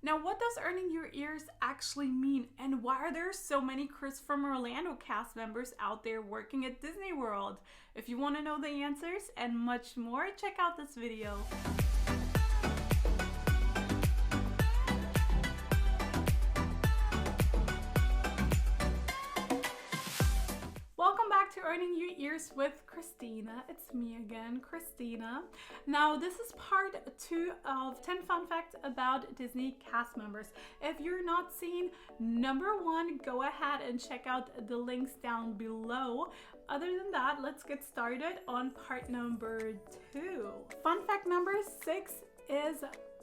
Now, what does earning your ears actually mean, and why are there so many Chris from Orlando cast members out there working at Disney World? If you want to know the answers and much more, check out this video. Welcome back to Earning Your Ears with Christina. It's me again, Christina. Now, this is part 2 of 10 fun facts about Disney cast members. If you're not seeing number 1, go ahead and check out the links down below. Other than that, let's get started on part number 2. Fun fact number 6 is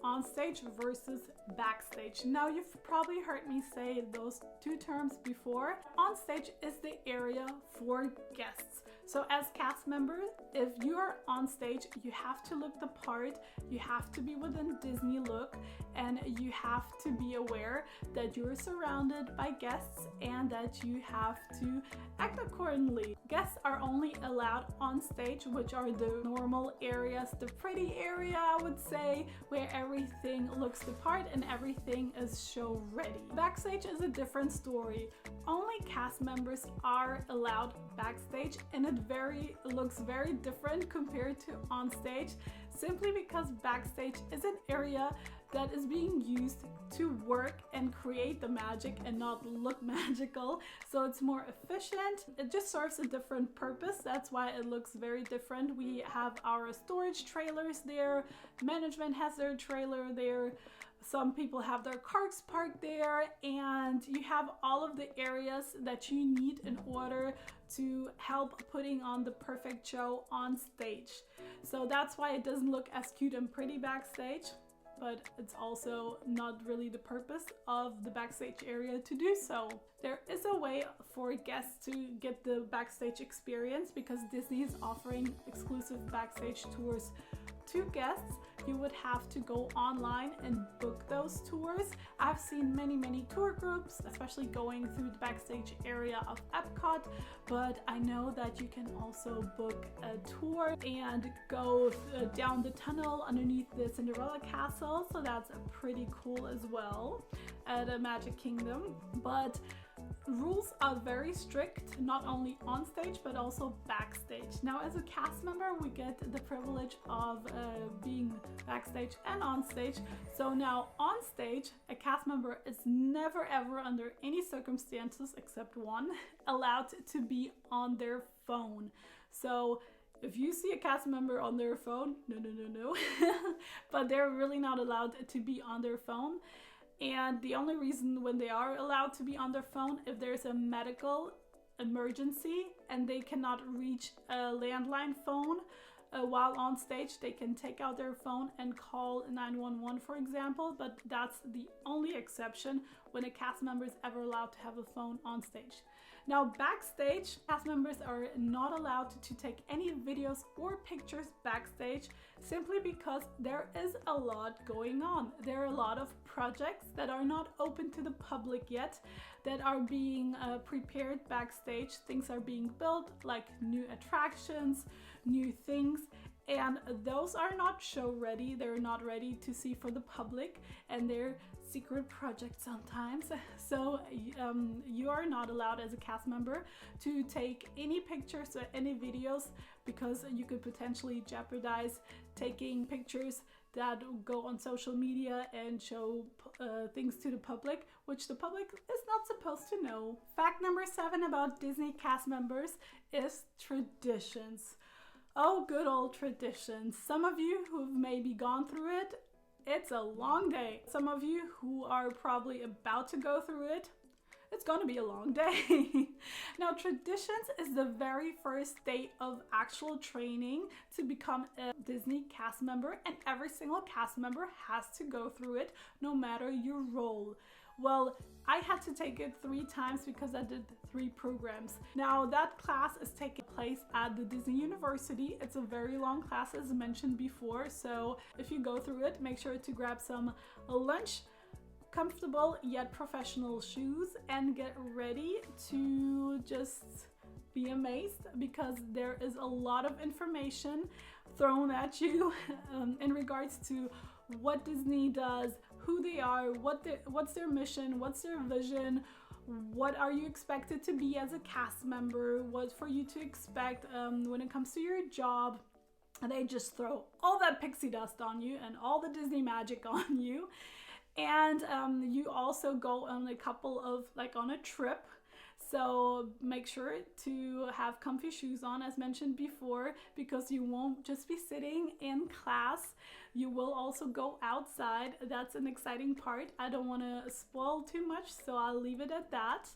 on stage versus backstage. Now, you've probably heard me say those two terms before. On stage is the area for guests. So as cast members, if you are on stage, you have to look the part, you have to be within Disney look, and you have to be aware that you're surrounded by guests and that you have to act accordingly. Guests are only allowed on stage, which are the normal areas, the pretty area, I would say, where everything looks the part and everything is show ready. Backstage is a different story. Only cast members are allowed backstage, and it looks very different compared to on stage, simply because backstage is an area that is being used to work and create the magic and not look magical. So it's more efficient. It just serves a different purpose. That's why it looks very different. We have our storage trailers there. Management has their trailer there. Some people have their cars parked there, and you have all of the areas that you need in order to help putting on the perfect show on stage. So that's why it doesn't look as cute and pretty backstage, but it's also not really the purpose of the backstage area to do so. There is a way for guests to get the backstage experience because Disney is offering exclusive backstage tours to guests. You would have to go online and book those tours. I've seen many tour groups, especially going through the backstage area of Epcot, but I know that you can also book a tour and go down the tunnel underneath the Cinderella Castle, so that's pretty cool as well at a Magic Kingdom. But rules are very strict, not only on stage but also backstage. Now, as a cast member, we get the privilege of being backstage and on stage. So now on stage, a cast member is never ever, under any circumstances except one, allowed to be on their phone. So if you see a cast member on their phone, no. But they're really not allowed to be on their phone. And the only reason when they are allowed to be on their phone, if there's a medical emergency and they cannot reach a landline phone while on stage, they can take out their phone and call 911, for example. But that's the only exception when a cast member is ever allowed to have a phone on stage. Now, backstage, cast members are not allowed to take any videos or pictures backstage, simply because there is a lot going on. There are a lot of projects that are not open to the public yet that are being prepared backstage. Things are being built, like new attractions, new things, and those are not show ready. They're not ready to see for the public, and they're secret projects sometimes. So you are not allowed as a cast member to take any pictures or any videos, because you could potentially jeopardize taking pictures that go on social media and show things to the public, which the public is not supposed to know. Fact number 7 about Disney cast members is traditions. Oh, good old traditions. Some of you who've maybe gone through it, it's a long day. Some of you who are probably about to go through it, it's gonna be a long day. Now, traditions is the very first day of actual training to become a Disney cast member, and every single cast member has to go through it, no matter your role. Well, I had to take it 3 times because I did 3 programs. Now, that class is taking place at the Disney University. It's a very long class, as mentioned before, so if you go through it, make sure to grab some lunch, comfortable yet professional shoes, and get ready to just be amazed, because there is a lot of information thrown at you in regards to what Disney does, who they are, what's their mission, what's their vision, what are you expected to be as a cast member, what for you to expect when it comes to your job. And they just throw all that pixie dust on you and all the Disney magic on you. And you also go on a couple of, like on a trip. So make sure to have comfy shoes on, as mentioned before, because you won't just be sitting in class. You will also go outside. That's an exciting part. I don't want to spoil too much, so I'll leave it at that.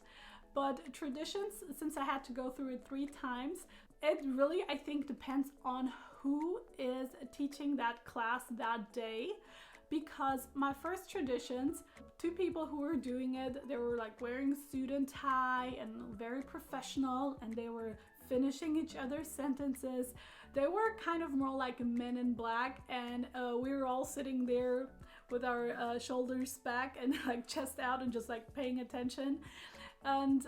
But traditions, since I had to go through it 3 times, it really, I think, depends on who is teaching that class that day. Because my first traditions, 2 people who were doing it, they were like wearing suit and tie and very professional, and they were finishing each other's sentences. They were kind of more like Men in Black, and we were all sitting there with our shoulders back and like chest out and just like paying attention. And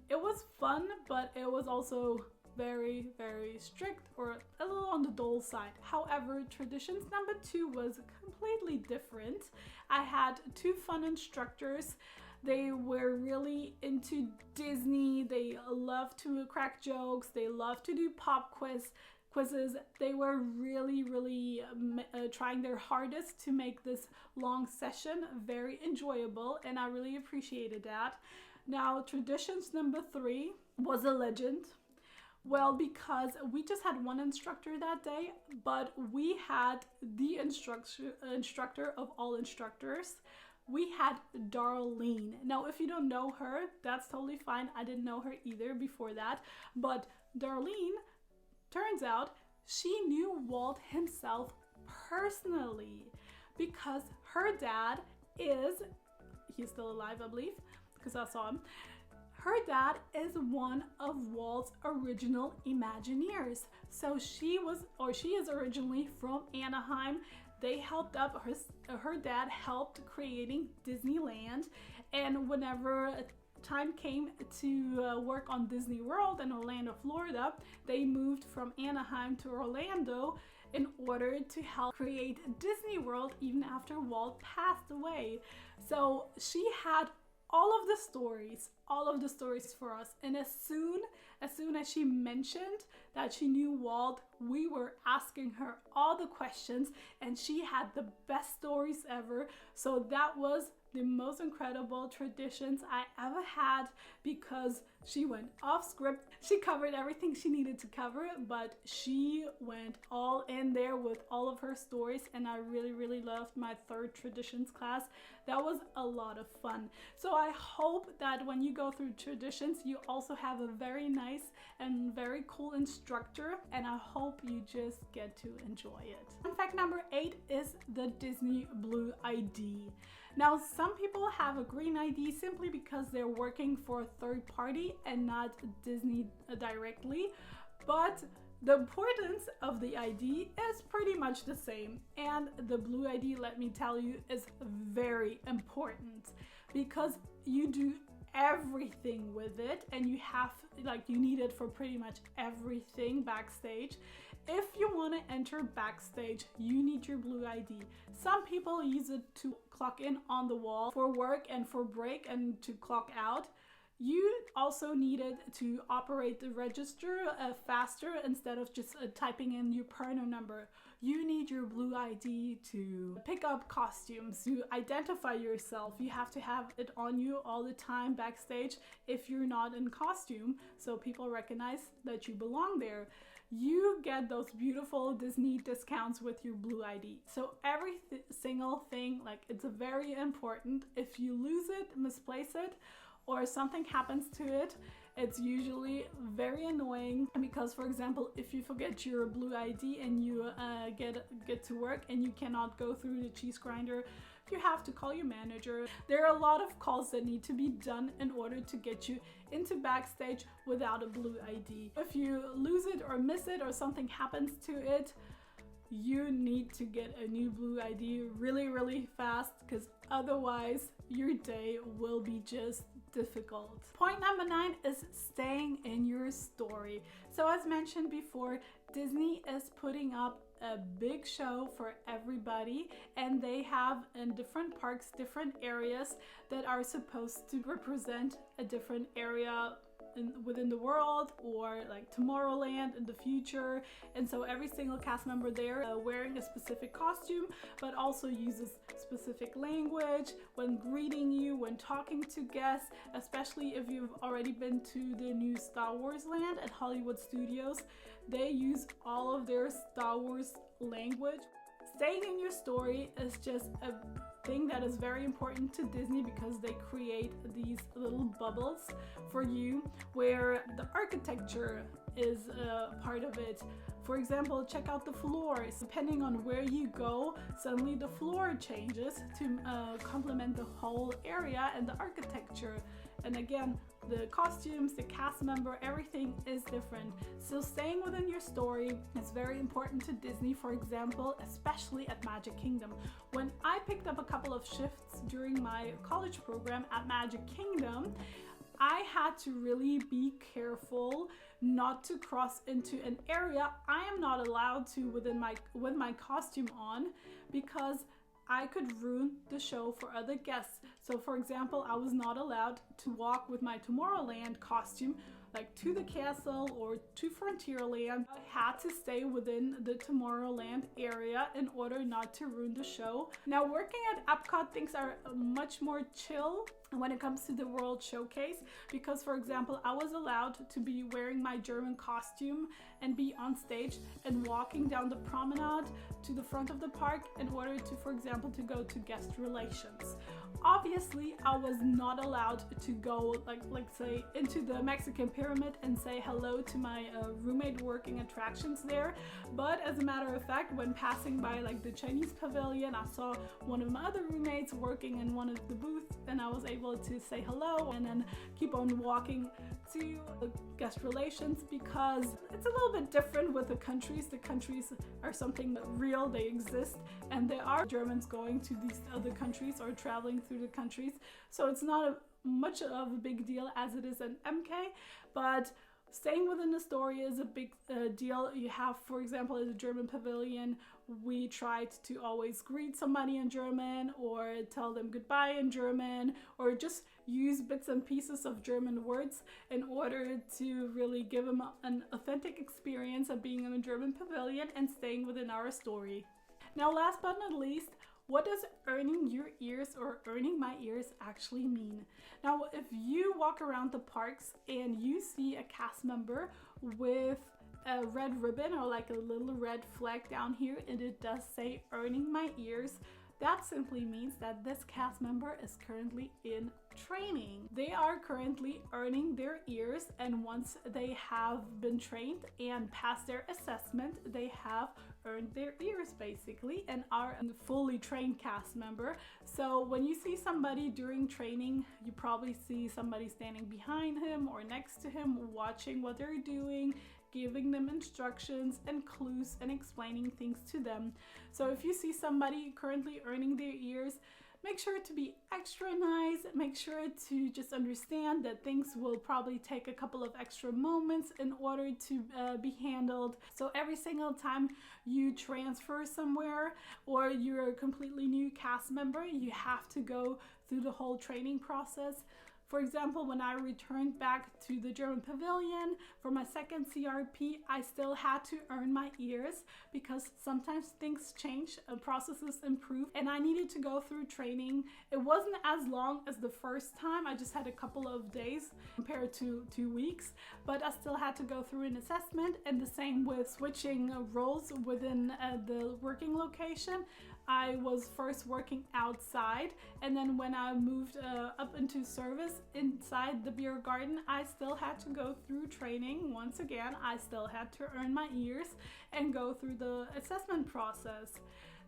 it was fun, but it was also very, very strict, or a little on the dull side. However, traditions number 2 was completely different. I had 2 fun instructors. They were really into Disney. They love to crack jokes. They love to do pop quizzes. They were really trying their hardest to make this long session very enjoyable, and I really appreciated that. Now, traditions number 3 was a legend. Well, because we just had 1 instructor that day, but we had the instructor of all instructors. We had Darlene. Now, if you don't know her, that's totally fine. I didn't know her either before that. But Darlene, turns out, she knew Walt himself personally, because her dad he's still alive, I believe, because I saw him. Her dad is one of Walt's original Imagineers. So she is originally from Anaheim. They helped up, her dad helped creating Disneyland. And whenever time came to work on Disney World in Orlando, Florida, they moved from Anaheim to Orlando in order to help create Disney World even after Walt passed away. So she had all of the stories for us. And as soon as she mentioned that she knew Walt, we were asking her all the questions, and she had the best stories ever. So that was the most incredible traditions I ever had, because she went off script. She covered everything she needed to cover, but she went all in there with all of her stories, and I really loved my 3rd traditions class. That was a lot of fun. So I hope that when you go through traditions, you also have a very nice and very cool instructor, and I hope you just get to enjoy it. Fun fact number 8 is the Disney Blue ID. Now, some people have a green ID simply because they're working for a 3rd party and not Disney directly, but the importance of the ID is pretty much the same. And the Blue ID, let me tell you, is very important, because you do everything with it, and you need it for pretty much everything backstage. If you want to enter backstage, you need your Blue ID. Some people use it to clock in on the wall for work and for break and to clock out. You also need it to operate the register faster instead of just typing in your partner number. You need your Blue ID to pick up costumes, to identify yourself. You have to have it on you all the time backstage if you're not in costume, so people recognize that you belong there. You get those beautiful Disney discounts with your Blue ID. So every single thing, it's very important. If you lose it, misplace it, or something happens to it, it's usually very annoying, because, for example, if you forget your Blue ID and you get to work and you cannot go through the cheese grinder, you have to call your manager. There are a lot of calls that need to be done in order to get you into backstage without a Blue ID. If you lose it or miss it or something happens to it, you need to get a new Blue ID really fast, because otherwise your day will be just difficult. Point number 9 is staying in your story. So as mentioned before, Disney is putting up a big show for everybody, and they have in different parks different areas that are supposed to represent a different area within the world, or like Tomorrowland in the future. And so every single cast member there wearing a specific costume, but also uses specific language when greeting you, when talking to guests, especially if you've already been to the new Star Wars land at Hollywood Studios. They use all of their Star Wars language. Staying in your story is just a thing that is very important to Disney, because they create these little bubbles for you where the architecture is a part of it. For example, check out the floors. Depending on where you go, suddenly the floor changes to complement the whole area and the architecture. And again, the costumes, the cast member, everything is different. So staying within your story is very important to Disney, for example, especially at Magic Kingdom. When I picked up a couple of shifts during my college program at Magic Kingdom, I had to really be careful not to cross into an area I am not allowed to with my costume on, because I could ruin the show for other guests. So for example, I was not allowed to walk with my Tomorrowland costume like to the castle or to Frontierland. I had to stay within the Tomorrowland area in order not to ruin the show. Now, working at Epcot, things are much more chill when it comes to the World Showcase, because for example, I was allowed to be wearing my German costume and be on stage and walking down the promenade to the front of the park in order to, for example, to go to guest relations. Obviously, I was not allowed to go like say into the Mexican pyramid and say hello to my roommate working attractions there. But as a matter of fact, when passing by like the Chinese pavilion, I saw one of my other roommates working in one of the booths, and I was able to say hello and then keep on walking to guest relations, because it's a little bit different with the countries. The countries are something real, they exist, and there are Germans going to these other countries or traveling through the countries. So it's not much of a big deal as it is in MK, but staying within the story is a big deal. You have, for example, at the German pavilion, we tried to always greet somebody in German or tell them goodbye in German, or just use bits and pieces of German words in order to really give them an authentic experience of being in a German pavilion and staying within our story. Now, last but not least, what does earning your ears or earning my ears actually mean? Now, if you walk around the parks and you see a cast member with a red ribbon or like a little red flag down here, and it does say earning my ears, that simply means that this cast member is currently in training. They are currently earning their ears, and once they have been trained and passed their assessment, they have earned their ears basically and are a fully trained cast member. So when you see somebody during training, you probably see somebody standing behind him or next to him, watching what they're doing, giving them instructions and clues and explaining things to them. So if you see somebody currently earning their ears, make sure to be extra nice. Make sure to just understand that things will probably take a couple of extra moments in order to be handled. So every single time you transfer somewhere or you're a completely new cast member, you have to go through the whole training process. For example, when I returned back to the German pavilion for my second CRP, I still had to earn my ears because sometimes things change, processes improve, and I needed to go through training. It wasn't as long as the first time. I just had a couple of days compared to 2 weeks, but I still had to go through an assessment, and the same with switching roles within the working location. I was first working outside, and then when I moved up into service inside the beer garden, I still had to go through training. Once again, I still had to earn my ears and go through the assessment process.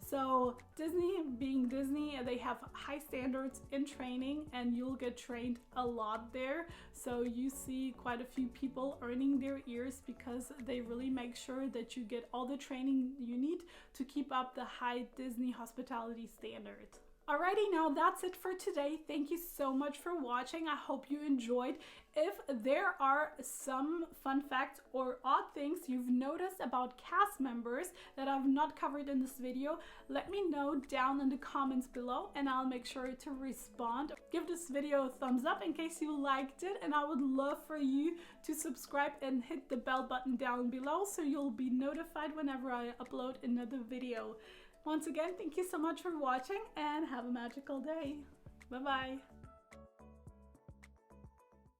So Disney, being Disney, they have high standards in training, and you'll get trained a lot there. So you see quite a few people earning their ears because they really make sure that you get all the training you need to keep up the high Disney hospitality standard. Alrighty, now that's it for today. Thank you so much for watching. I hope you enjoyed. If there are some fun facts or odd things you've noticed about cast members that I've not covered in this video, let me know down in the comments below and I'll make sure to respond. Give this video a thumbs up in case you liked it, and I would love for you to subscribe and hit the bell button down below so you'll be notified whenever I upload another video. Once again, thank you so much for watching and have a magical day. Bye bye.